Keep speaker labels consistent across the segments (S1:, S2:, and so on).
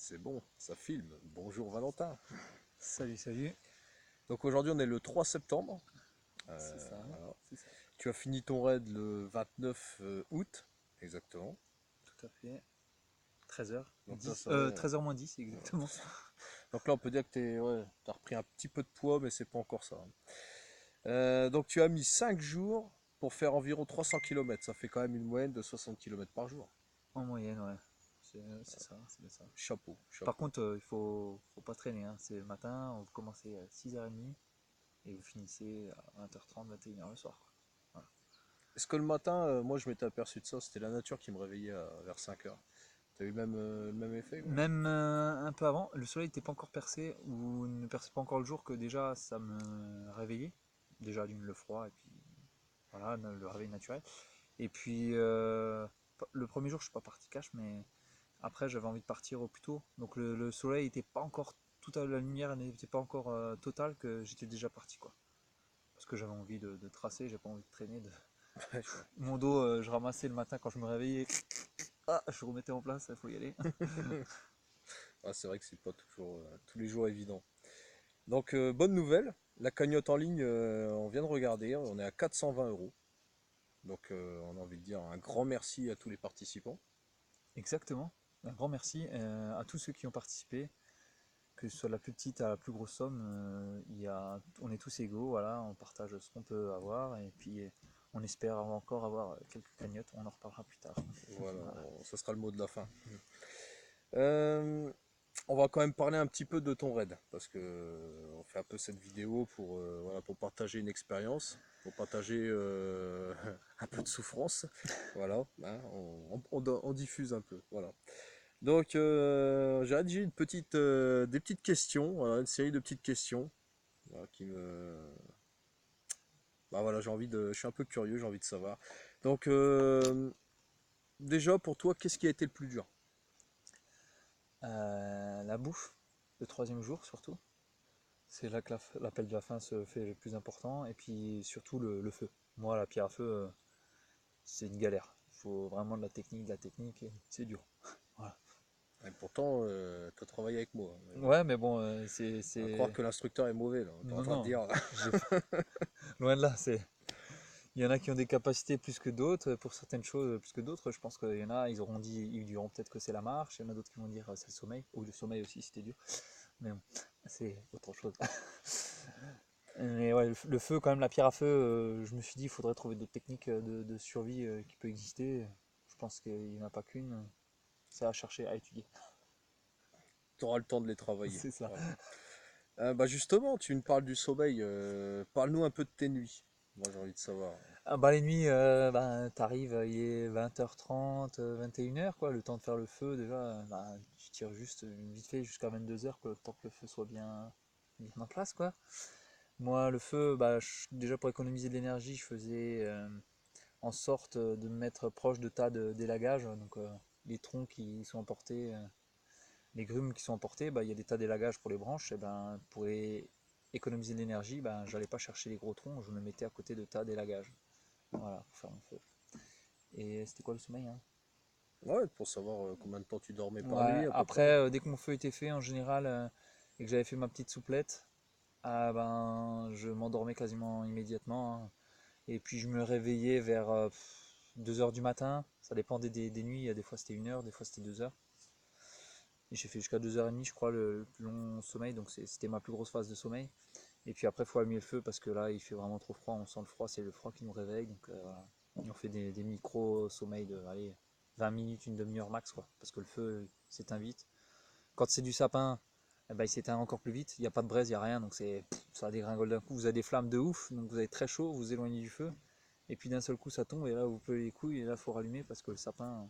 S1: C'est bon, ça filme. Bonjour Valentin.
S2: Salut, salut.
S1: Donc aujourd'hui on est le 3 septembre.
S2: C'est ça,
S1: Voilà.
S2: c'est ça.
S1: Tu as fini ton raid le 29 août, exactement.
S2: Tout à fait. 13h.
S1: Donc là ça va.
S2: 13h moins 10, exactement.
S1: Donc là on peut dire que t'as repris un petit peu de poids, mais c'est pas encore ça. Donc tu as mis 5 jours pour faire environ 300 km. Ça fait quand même une moyenne de 60 km par jour.
S2: En moyenne, ouais. C'est ça, c'est bien ça.
S1: Chapeau,
S2: Par
S1: chapeau.
S2: contre, faut pas traîner, hein. C'est le matin, vous commencez à 6h30 et vous finissez à 20h30, 21h le soir, quoi. Voilà.
S1: Est-ce que le matin, moi je m'étais aperçu de ça, c'était la nature qui me réveillait vers 5 heures. T'as eu le même effet ou...
S2: Même un peu avant, le soleil n'était pas encore percé ou ne perçait pas encore le jour que déjà ça me réveillait. Déjà d'une le froid et puis voilà, le réveil naturel. Et puis le premier jour je suis pas parti cash mais après, j'avais envie de partir au plus tôt. Donc le soleil n'était pas encore tout à la lumière n'était pas encore totale que j'étais déjà parti quoi. Parce que j'avais envie de tracer, j'avais pas envie de traîner. Mon dos, je ramassais le matin quand je me réveillais. Ah, je remettais en place, il faut y aller.
S1: Ah, c'est vrai que c'est pas toujours tous les jours évident. Donc bonne nouvelle, la cagnotte en ligne, on vient de regarder, on est à 420 euros. Donc on a envie de dire un grand merci à tous les participants.
S2: Exactement. Un grand merci à tous ceux qui ont participé, que ce soit la plus petite à la plus grosse somme. On est tous égaux, voilà, on partage ce qu'on peut avoir et puis on espère encore avoir quelques cagnottes. On en reparlera plus tard.
S1: Voilà,
S2: Voilà.
S1: ce sera le mot de la fin. Euh, on va quand même parler un petit peu de ton raid, parce que on fait un peu cette vidéo pour, voilà, pour partager une expérience, pour partager un peu de souffrance. Voilà, hein, on diffuse un peu. Voilà. Donc, j'ai rédigé des petites questions, voilà, une série de petites questions, voilà, qui me, bah voilà, je suis un peu curieux, j'ai envie de savoir. Donc, déjà pour toi, qu'est-ce qui a été le plus dur?
S2: La bouffe, le troisième jour surtout. C'est là que l'appel de la faim se fait le plus important. Et puis surtout le feu. Moi, la pierre à feu, c'est une galère. Il faut vraiment de la technique, et c'est dur. Voilà.
S1: Et pourtant, tu as travaillé avec moi, hein, mais bon.
S2: Ouais, mais bon,
S1: À croire que l'instructeur est mauvais, là, t'es en
S2: Non,
S1: train de
S2: non,
S1: dire.
S2: j'ai... loin de là. Il y en a qui ont des capacités plus que d'autres, pour certaines choses plus que d'autres. Je pense qu'il y en a, ils diront peut-être que c'est la marche. Il y en a d'autres qui vont dire c'est le sommeil. Ou le sommeil aussi, c'était dur. Mais bon, c'est autre chose. Mais ouais, le feu, quand même, la pierre à feu, je me suis dit, il faudrait trouver d'autres techniques de survie qui peuvent exister. Je pense qu'il n'y en a pas qu'une. C'est à chercher, à étudier.
S1: Tu auras le temps de les travailler.
S2: C'est ça.
S1: Voilà. Bah justement, tu me parles du sommeil. Parle-nous un peu de tes nuits. Moi, j'ai envie de savoir.
S2: Ah bah les nuits, ben, t'arrives, il est 20h30, 21h, quoi, le temps de faire le feu, déjà, ben, tu tires juste vite fait jusqu'à 22h, quoi, le temps que le feu soit bien en place, quoi. Moi, le feu, bah, déjà pour économiser de l'énergie, je faisais en sorte de me mettre proche de tas d'élagage, donc les troncs qui sont emportés, les grumes qui sont emportées, bah, il y a des tas d'élagage pour les branches, et ben, économiser de l'énergie, ben, j'allais pas chercher les gros troncs, je me mettais à côté de tas d'élagage, voilà, pour faire mon feu. Et c'était quoi le sommeil, hein?
S1: Ouais, pour savoir combien de temps tu dormais par
S2: Ouais,
S1: nuit, à peu
S2: après,
S1: près.
S2: dès que mon feu était fait, en général, et que j'avais fait ma petite souplette, ah ben, je m'endormais quasiment immédiatement, hein. Et puis je me réveillais vers 2 heures du matin. Ça dépendait des nuits. Des fois c'était 1 heure, des fois c'était 2 heures. Et j'ai fait jusqu'à 2h30, je crois, le plus long sommeil. Donc c'était ma plus grosse phase de sommeil. Et puis après, il faut allumer le feu parce que là, il fait vraiment trop froid. On sent le froid, c'est le froid qui nous réveille. Donc voilà. Et on fait des micro-sommeils de allez, 20 minutes, une demi-heure max, quoi. Parce que le feu s'éteint vite. Quand c'est du sapin, eh ben, il s'éteint encore plus vite. Il n'y a pas de braise, il n'y a rien. Donc ça dégringole d'un coup. Vous avez des flammes de ouf. Donc vous avez très chaud, vous vous éloignez du feu. Et puis d'un seul coup, ça tombe. Et là, vous pelez les couilles. Et là, il faut rallumer parce que le sapin,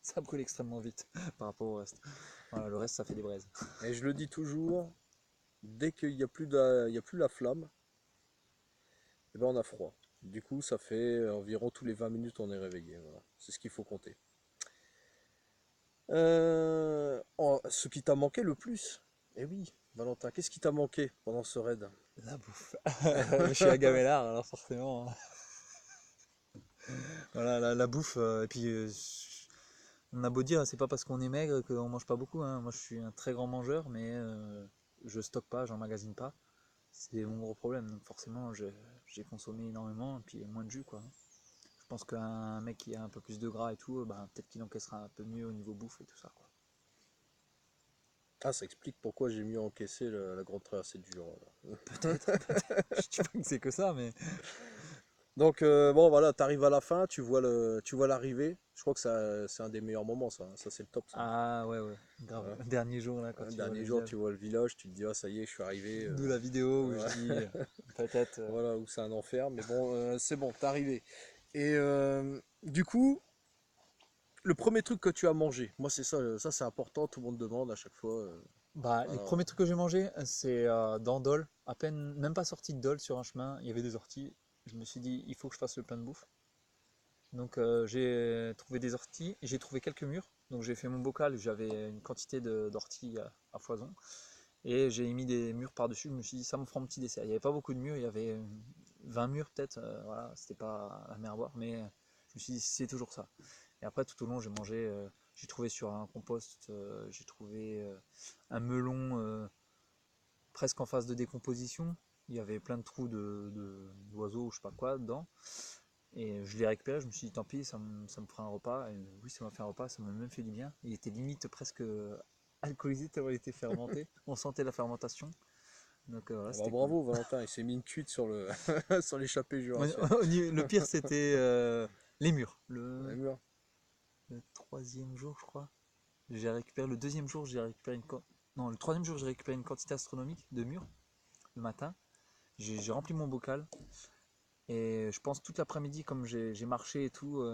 S2: ça brûle extrêmement vite par rapport au reste. Voilà, le reste, ça fait des braises.
S1: Et je le dis toujours, dès qu'il n'y a il y a plus la flamme, eh ben on a froid. Du coup, ça fait environ tous les 20 minutes on est réveillé. Voilà. C'est ce qu'il faut compter. Ce qui t'a manqué le plus? Eh oui, Valentin, qu'est-ce qui t'a manqué pendant ce raid?
S2: La bouffe. Je suis à Gamellard, alors forcément. Voilà, la bouffe. Et puis, On a beau dire, c'est pas parce qu'on est maigre qu'on mange pas beaucoup, hein. Moi, je suis un très grand mangeur, mais je stocke pas, j'emmagasine pas. C'est mon gros problème. Donc forcément, j'ai consommé énormément et puis moins de jus, quoi. Je pense qu'un mec qui a un peu plus de gras et tout, bah, peut-être qu'il encaissera un peu mieux au niveau bouffe et tout ça, quoi.
S1: Ah, ça explique pourquoi j'ai mieux encaissé la grande traversée du Jura, là.
S2: Peut-être, peut-être. Je dis pas que c'est que ça, mais.
S1: Donc bon voilà, tu arrives à la fin, tu vois l'arrivée. Je crois que c'est un des meilleurs moments, ça. Ça, c'est le top, ça.
S2: Ah ouais, ouais, grave.
S1: Voilà.
S2: Dernier jour, là, quand
S1: Le
S2: tu vois le
S1: dernier jour, tu
S2: village.
S1: vois le village, tu te dis, ah ça y est, je suis arrivé.
S2: D'où la vidéo où je
S1: Ouais.
S2: dis, peut-être.
S1: Voilà, où c'est un enfer. Mais bon, c'est bon, t'es arrivé. Et du coup, le premier truc que tu as mangé, moi c'est ça, ça c'est important, tout le monde demande à chaque fois.
S2: Bah, les
S1: Voilà.
S2: premiers trucs que j'ai mangés, c'est dans Dole, à peine, même pas sorti de Dole sur un chemin, il y avait des orties. Je me suis dit, il faut que je fasse le plein de bouffe. Donc j'ai trouvé des orties, j'ai trouvé quelques mûres. Donc j'ai fait mon bocal, j'avais une quantité d'orties à foison. Et j'ai mis des mûres par-dessus, je me suis dit, ça me fera un petit dessert. Il n'y avait pas beaucoup de mûres, il y avait 20 mûres peut-être, voilà, c'était pas la mer à boire, mais je me suis dit, c'est toujours ça. Et après, tout au long, j'ai mangé, j'ai trouvé sur un compost, j'ai trouvé un melon presque en phase de décomposition. Il y avait plein de trous d'oiseaux ou je sais pas quoi dedans. Et je l'ai récupéré, je me suis dit tant pis, ça me fera un repas. Et oui, ça m'a fait un repas, ça m'a même fait du bien. Il était limite presque alcoolisé tellement il était fermenté. On sentait la fermentation. Donc voilà,
S1: Ah bah,
S2: c'était cool.
S1: bravo Valentin, il s'est mis une cuite sur le sur l'échappée jurassienne.
S2: Le pire, c'était les murs.
S1: Ouais, mûr.
S2: Le troisième jour, je crois. J'ai récupéré le deuxième jour, j'ai récupéré non, le troisième jour, j'ai récupéré une quantité astronomique de mûres le matin. J'ai rempli mon bocal. Et je pense toute l'après-midi, comme j'ai marché et tout,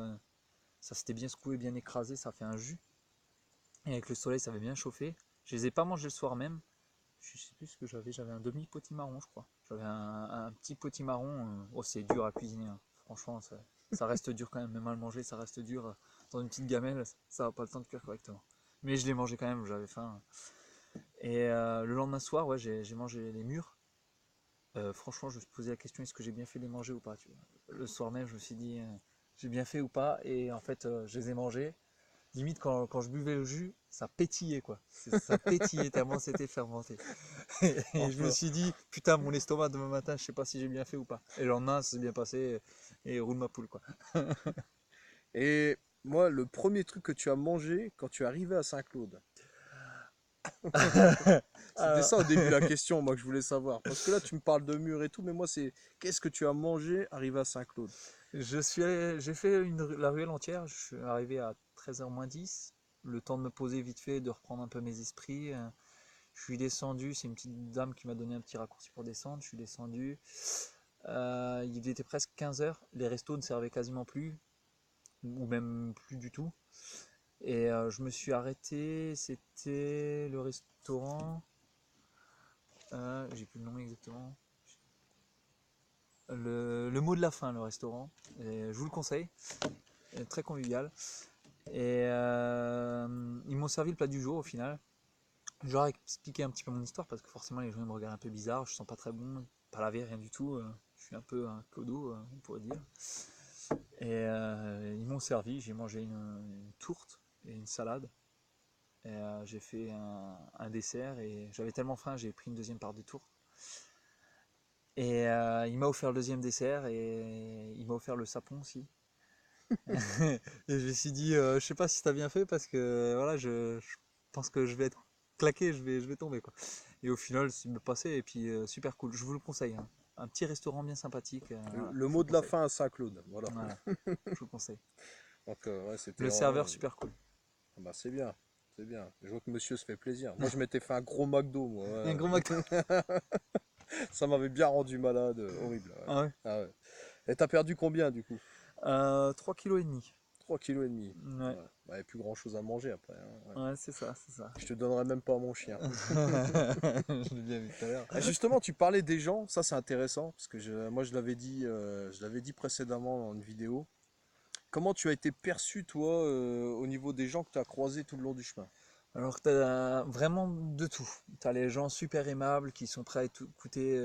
S2: ça s'était bien secoué, bien écrasé, ça a fait un jus. Et avec le soleil, ça avait bien chauffé. Je les ai pas mangés le soir même. Je sais plus ce que j'avais un demi potimarron, je crois. J'avais un petit potimarron. Oh, c'est dur à cuisiner, hein. Franchement, ça reste dur quand même. Même à le manger, ça reste dur. Dans une petite gamelle, ça n'a pas le temps de cuire correctement. Mais je l'ai mangé quand même, j'avais faim. Et le lendemain soir, ouais, j'ai mangé les mûres. Franchement, je me suis posé la question, est-ce que j'ai bien fait de les manger ou pas, tu vois. Le soir même, je me suis dit, j'ai bien fait ou pas. Et en fait, je les ai mangés. Limite, quand je buvais le jus, ça pétillait, quoi. Ça pétillait tellement c'était fermenté. Et je me
S1: Enfin.
S2: suis dit, putain, mon estomac demain matin, je sais pas si j'ai bien fait ou pas. Et le lendemain, ça s'est bien passé et roule ma poule, quoi.
S1: Et moi, le premier truc que tu as mangé quand tu es arrivé à Saint-Claude, c'était
S2: Alors,
S1: ça au début la question, moi que je voulais savoir. Parce que là, tu me parles de mur et tout, mais moi, c'est qu'est-ce que tu as mangé arrivé à Saint-Claude?
S2: j'ai fait la ruelle entière. Je suis arrivé à 13h moins 10. Le temps de me poser vite fait, de reprendre un peu mes esprits. Je suis descendu, c'est une petite dame qui m'a donné un petit raccourci pour descendre. Je suis descendu. Il était presque 15h. Les restos ne servaient quasiment plus, ou même plus du tout. Et je me suis arrêté. C'était le restaurant. J'ai plus le nom exactement. Le mot de la fin, le restaurant. Et je vous le conseille. Très convivial. Et ils m'ont servi le plat du jour au final. Je leur ai expliqué un petit peu mon histoire parce que forcément les gens me regardent un peu bizarre. Je sens pas très bon, pas lavé, rien du tout. Je suis un peu un clodo, on pourrait dire. Et ils m'ont servi. J'ai mangé une tourte et une salade. Et j'ai fait un dessert et j'avais tellement faim, j'ai pris une deuxième part de tourte. Et il m'a offert le deuxième dessert et il m'a offert le sapon aussi. Et je me suis dit, je sais pas si t'as bien fait parce que voilà, je pense que je vais être claqué, je vais tomber quoi. Et au final, c'est me passé et puis super cool. Je vous le conseille, hein. Un petit restaurant bien sympathique, voilà,
S1: Le
S2: je vous
S1: mot
S2: le
S1: de la
S2: conseille.
S1: fin à Saint-Claude, voilà.
S2: Voilà, je vous le conseille.
S1: Donc, ouais, c'était
S2: Le
S1: vraiment.
S2: serveur super cool.
S1: Ah bah, c'est bien, c'est bien. Je vois que monsieur se fait plaisir. Moi, je m'étais fait un gros McDo, moi.
S2: Un
S1: Ouais.
S2: gros McDo.
S1: Ça m'avait bien rendu malade, horrible. Ouais.
S2: Ah ouais.
S1: Ah ouais. Et t'as perdu combien du coup?
S2: 3 kg et demi.
S1: 3,5 kg.
S2: Ouais,
S1: Ouais. Bah, y a plus grand chose à manger après, hein. Ouais.
S2: ouais, c'est ça, c'est ça.
S1: Je te donnerai même pas à mon chien.
S2: Je l'ai bien vu tout à l'heure.
S1: Ah, justement, tu parlais des gens, ça c'est intéressant, parce que moi je l'avais dit précédemment dans une vidéo. Comment tu as été perçu, toi, au niveau des gens que tu as croisés tout le long du chemin?
S2: Alors, tu as vraiment de tout. Tu as les gens super aimables qui sont prêts à écouter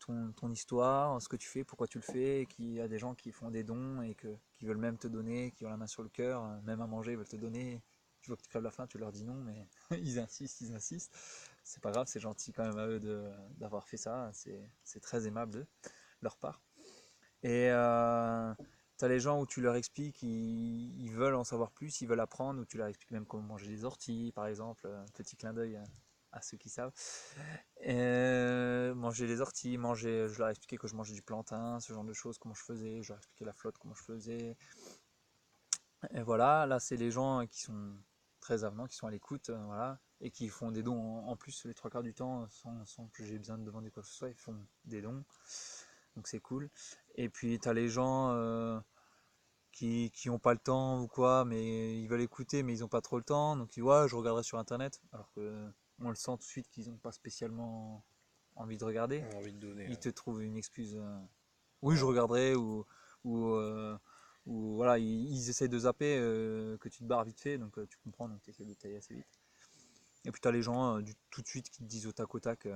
S2: ton histoire, ce que tu fais, pourquoi tu le fais, et qu'il y a des gens qui font des dons et qui veulent même te donner, qui ont la main sur le cœur, même à manger, ils veulent te donner. Tu vois que tu crèves la faim, tu leur dis non, mais ils insistent, ils insistent. C'est pas grave, c'est gentil quand même à eux d'avoir fait ça, c'est très aimable de leur part. Et t'as les gens où tu leur expliques, ils veulent en savoir plus, ils veulent apprendre, où tu leur expliques même comment manger des orties, par exemple, petit clin d'œil à ceux qui savent. Manger des orties, je leur expliquais que je mangeais du plantain, ce genre de choses, comment je faisais, je leur expliquais la flotte, comment je faisais. Et voilà, là c'est les gens qui sont très avenants, qui sont à l'écoute, voilà, et qui font des dons en plus les trois quarts du temps, sans que j'ai besoin de demander quoi que ce soit, ils font des dons, donc c'est cool. Et puis tu as les gens qui ont pas le temps ou quoi, mais ils veulent écouter, mais ils ont pas trop le temps, donc ils disent ouais, je regarderai sur internet, alors que on le sent tout de suite qu'ils n'ont pas spécialement envie de regarder.
S1: J'ai envie de donner.
S2: Ils
S1: Ouais.
S2: te trouvent une excuse. Oui, je
S1: Ouais.
S2: regarderai, ou, euh, ou voilà, ils essayent de zapper, que tu te barres vite fait, donc tu comprends, donc tu essaies de tailler assez vite. Et puis tu as les gens tout de suite qui te disent au tac,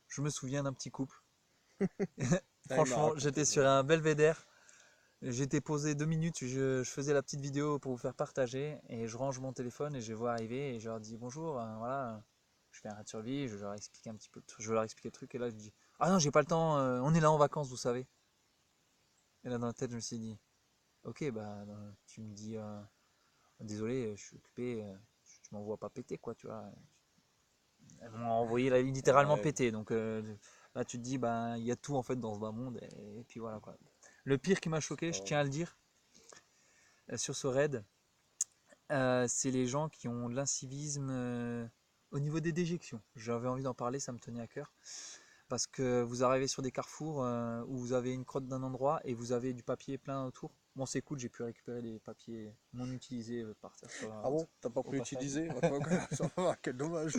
S2: je me souviens d'un petit couple.
S1: Ah, il m'a
S2: Franchement,
S1: raconté
S2: j'étais
S1: ça.
S2: sur un belvédère. J'étais posé 2 minutes, je faisais la petite vidéo pour vous faire partager et je range mon téléphone et je les vois arriver et je leur dis bonjour, voilà, je fais un raid sur vie, je leur explique un petit peu, je leur explique le truc et là je dis ah non j'ai pas le temps, on est là en vacances vous savez. Et là dans la tête je me suis dit ok bah tu me dis désolé je suis occupé, tu m'envoies pas péter quoi tu vois. Elles m'ont envoyé littéralement
S1: Ouais.
S2: péter donc là tu te dis bah il y a tout en fait dans ce bas monde et puis voilà quoi. Le pire qui m'a
S1: C'est
S2: choqué,
S1: pas
S2: je
S1: grave.
S2: tiens à le dire, sur ce raid, c'est les gens qui ont de l'incivisme au niveau des déjections. J'avais envie d'en parler, ça me tenait à cœur. Parce que vous arrivez sur des carrefours où vous avez une crotte d'un endroit et vous avez du papier plein autour. Bon, c'est cool, j'ai pu récupérer des papiers non utilisés par terre
S1: Ah bon? T'as pas
S2: au
S1: pu
S2: passage.
S1: utiliser? Ouais, quoi, ça va, quel dommage.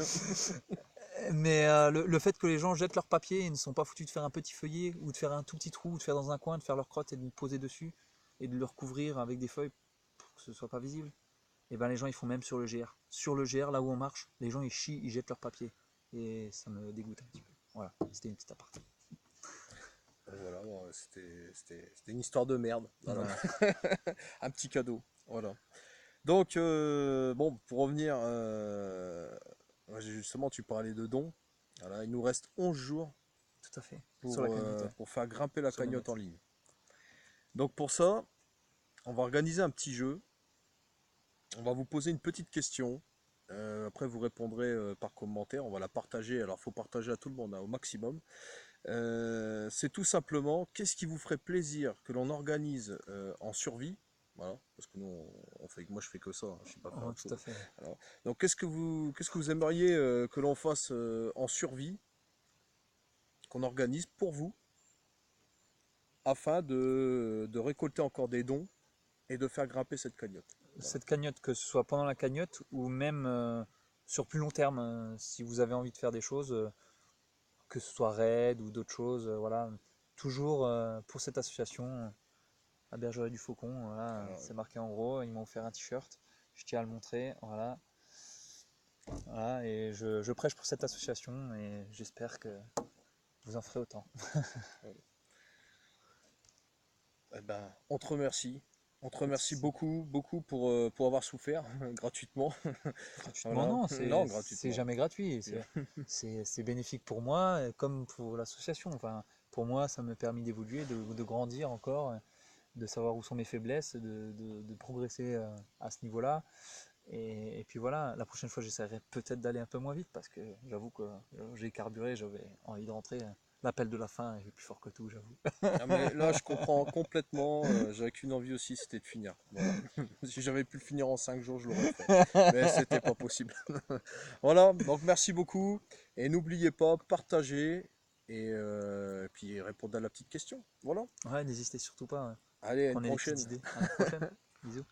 S2: Mais le fait que les gens jettent leurs papiers et ne sont pas foutus de faire un petit feuillet ou de faire un tout petit trou, ou de faire dans un coin, de faire leur crotte et de le poser dessus et de le recouvrir avec des feuilles pour que ce soit pas visible. Et ben les gens ils font même sur le GR. Sur le GR, là où on marche, les gens ils chient, ils jettent leurs papiers. Et ça me dégoûte un petit peu. Voilà, c'était une petite aparté.
S1: Voilà, bon, c'était une histoire de merde. Voilà.
S2: Voilà.
S1: Un petit cadeau. Voilà. Donc, bon, pour revenir, ouais, justement, tu parlais de dons. Voilà, il nous reste 11 jours
S2: Tout à fait. Sur la cagnotte, ouais.
S1: pour faire grimper la
S2: Sur le
S1: cagnotte en
S2: net.
S1: ligne. Donc, pour ça, on va organiser un petit jeu. On va vous poser une petite question. Après, vous répondrez par commentaire. On va la partager. Alors, il faut partager à tout le monde, hein, au maximum. C'est tout simplement, qu'est-ce qui vous ferait plaisir que l'on organise en survie? Voilà, parce que nous, moi je fais que ça, hein, je sais pas faire
S2: Oh,
S1: autre
S2: tout à
S1: chose.
S2: fait.
S1: Alors, donc qu'est-ce que vous aimeriez que l'on fasse en survie, qu'on organise pour vous, afin de récolter encore des dons et de faire grimper cette cagnotte. Voilà.
S2: Cette cagnotte, que ce soit pendant la cagnotte ou même sur plus long terme, si vous avez envie de faire des choses, que ce soit raid ou d'autres choses, voilà. Toujours pour cette association, la Bergerie du Faucon, voilà,
S1: Alors,
S2: c'est marqué en gros, ils m'ont offert un t-shirt, je tiens à le montrer, voilà. Voilà, et je prêche pour cette association et j'espère que vous en ferez autant.
S1: eh ben, on te remercie. On te
S2: Pas de
S1: remercie
S2: souci.
S1: beaucoup, beaucoup pour avoir souffert gratuitement.
S2: Gratuitement,
S1: Voilà.
S2: non,
S1: Non,
S2: c'est
S1: gratuitement.
S2: jamais gratuit. C'est bénéfique pour moi comme pour l'association. Enfin, pour moi, ça m'a permis d'évoluer, de grandir encore, de savoir où sont mes faiblesses, de progresser à ce niveau-là. Et puis voilà, la prochaine fois, j'essaierai peut-être d'aller un peu moins vite parce que j'avoue que j'ai carburé, j'avais envie de rentrer. L'appel de la fin est plus fort que tout, j'avoue.
S1: Ah, mais là, je comprends complètement. J'avais qu'une envie aussi, c'était de finir. Voilà. Si j'avais pu le finir en 5 jours, je l'aurais fait. Mais c'était pas possible. Voilà, donc merci beaucoup. Et n'oubliez pas, partagez et puis répondez à la petite question. Voilà.
S2: Ouais, n'hésitez surtout pas, ouais.
S1: Allez, à une
S2: Prenez des petites
S1: prochaine.
S2: idées. À la prochaine. Bisous.